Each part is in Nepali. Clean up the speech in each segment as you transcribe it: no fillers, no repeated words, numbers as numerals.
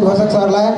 घोषक सरलाई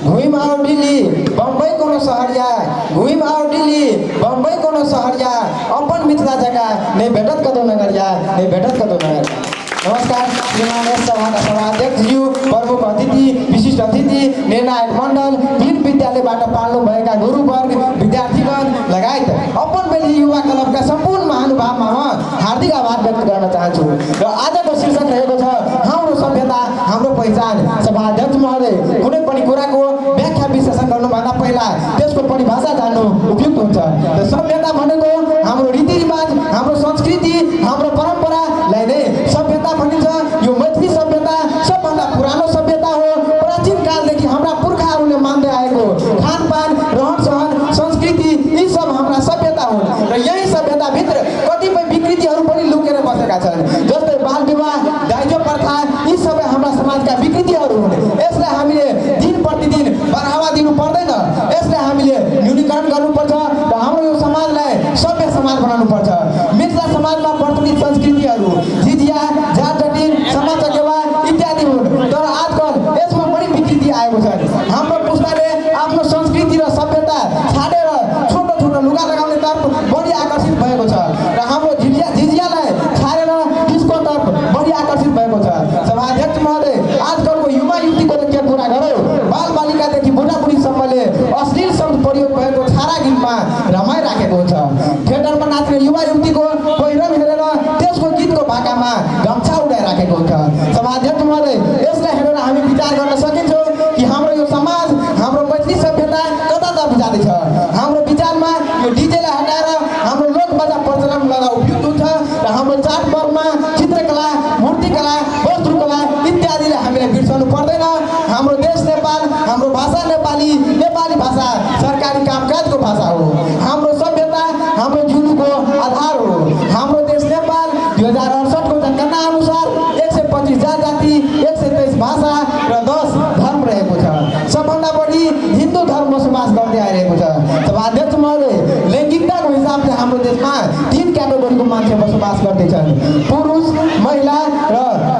घुइम आओ दिल्ली बम्बई कोनो सहरिया घुइम आओ दिल्ली बम्बई कोनो सहरिया अपन मिथिला जगह नहीं भेटत कतौ नगरिया नहीं भेटत कतौ नगरिया। नमस्कार श्रीमान सभाका सभाध्यक्षज्यू, प्रमुख अतिथि, विशिष्ट अतिथि, निर्णायक मण्डल, वीर विद्यालयबाट पाल्नु भएका गुरुवर्ग, विद्यार्थीगण लगायत अपन बेली युवा क्लबका सम्पूर्ण महानुभावमा म हार्दिक आभार व्यक्त गर्न चाहन्छु। र आजको शीर्षक रहेको छ हाम्रो सभ्यता हाम्रो पहिचान। सभाध्यक्ष महोदय, कुनै पनि कुराको व्याख्या विश्लेषण गर्नुभन्दा पहिला त्यसको परिभाषा जान्नु उपयुक्त हुन्छ। र सभ्यता भनेको हाम्रो रीतिरिवाज, हाम्रो संस्कृति, हाम्रो परम्परालाई नै सभ्यता भनिन्छ। यो मैथिली सभ्यता सबभन्दा पुरानो सभ्यता हो। प्राचीन कालदेखि हाम्रा पुर्खाहरूले मान्दै आएको खानपान, रहन सहन, संस्कृति यी सब हाम्रा सभ्यता हुन्। र यही सभ्यताभित्र कतिपय विकृतिहरू पनि लुकेर बसेका छन्। जस्तै बाल विवाह, दाइजो प्रथा यी सबै हाम्रा समाजका विकृतिहरू हुन्। यसलाई हामीले दिन प्रतिदिन बढावा दिनु पर्दैन, यसलाई हामीले न्यूनीकरण गर्नुपर्छ र हाम्रो यो समाजलाई सभ्य समाज बनाउनु पर्छ। मिथिला समाजमा प्रचलित संस्कृतिहरू झिझिया, झारझटिर, समाज चकेवा इत्यादि हुन्। तर आजकल यसमा बढी विकृति आएको छ। हाम्रो पुस्ताले आफ्नो संस्कृति र सभ्यता छाडेर छोटो छोटो लुगा लगाउनेतर्फ बढी आकर्षित भएको छ र हाम्रो झिझियालाई छाडेर डिस्कोतर्फ बढी आकर्षित भएको छ। सभाध्यक्ष महोदय, आजकलको युवा युवतीको त के कुरा गरौँ, बाल बालिकादेखि बुढाबुढीसम्मले अश्लील शब्द प्रयोग भएको छारा गीतमा रमाइराखेको हुन्छ। थिएटरमा नाच्ने युवा युवतीको पहिरन हेरेर त्यसको गीतको भाकामा गम्छा उडाइराखेको हुन्छ। सभाध्यक्ष महोदय, यसलाई हेरेर हामी विचार गर्न सकिन्छौँ कि हाम्रो यो समाज, हाम्रो मैथिली सभ्यता कतातर्फ जाँदैछ। हाम्रो विचारमा यो डिजेलाई हटाएर हाम्रो लोकबाजा प्रचलन गर्दा उपयुक्त हुन्छ र हाम्रो चाडपर्वमा चित्रकला, मूर्तिकला, वस्त्रकला इत्यादिले हामीले बिर्सनु पर्दैन। हाम्रो देश नेपाल, हाम्रो भाषा नेपाली, नेपाली भाषा सरकारी कामकाजको भाषा हो। हाम्रो सभ्यता हाम्रो जुलुको आधार हो। हाम्रो देश नेपाल 2068 को जनगणना अनुसार 125 जाति, 123 भाषा र 10 धर्म रहेको छ। सबभन्दा बढी हिन्दू धर्म बसोबास गर्दै आइरहेको छ। सभाध्यक्ष महोदय, लैङ्गिकताको हिसाबले हाम्रो देशमा 3 क्याटेगोरीको मान्छे बसोबास गर्दैछन्, पुरुष, महिला र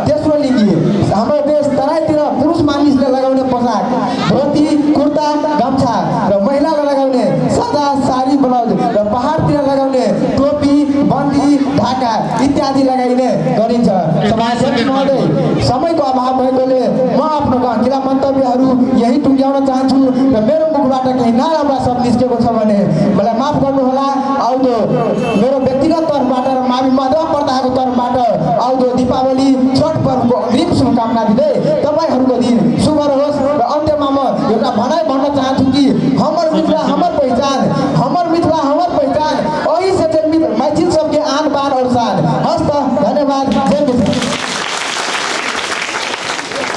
तेस्रो लिङ्गी। हाम्रो देश तराईतिर पुरुष मानिसले लगाउने पोसाक धोती, कुर्ता, गम्छा र महिलाले लगाउने सादा साडी, ब्लाउज र पहाडतिर लगाउने टोपी, बन्दी, ढाका इत्यादि लगाइने गरिन्छ। सभाध्यक्ष महोदय, समयको अभाव भएकोले म आफ्नो गहकिला मन्तव्यहरू यही टुङ्ग्याउन चाहन्छु र मेरो मुखबाट केही नराम्रा शब्द निस्केको छ भने मलाई माफ गर्नुहोला। आउँदो मेरो व्यक्तिगत तर्फबाट र मावि माधव प्रधानको तर्फबाट आउँदो दीपावली, छठ पर्वको अग्रिम शुभकामना दिँदै तपाईँहरूको दिन शुभ रहोस्। र अन्त्यमा म एउटा भनाइ भन्न चाहन्छु कि हमर मित्र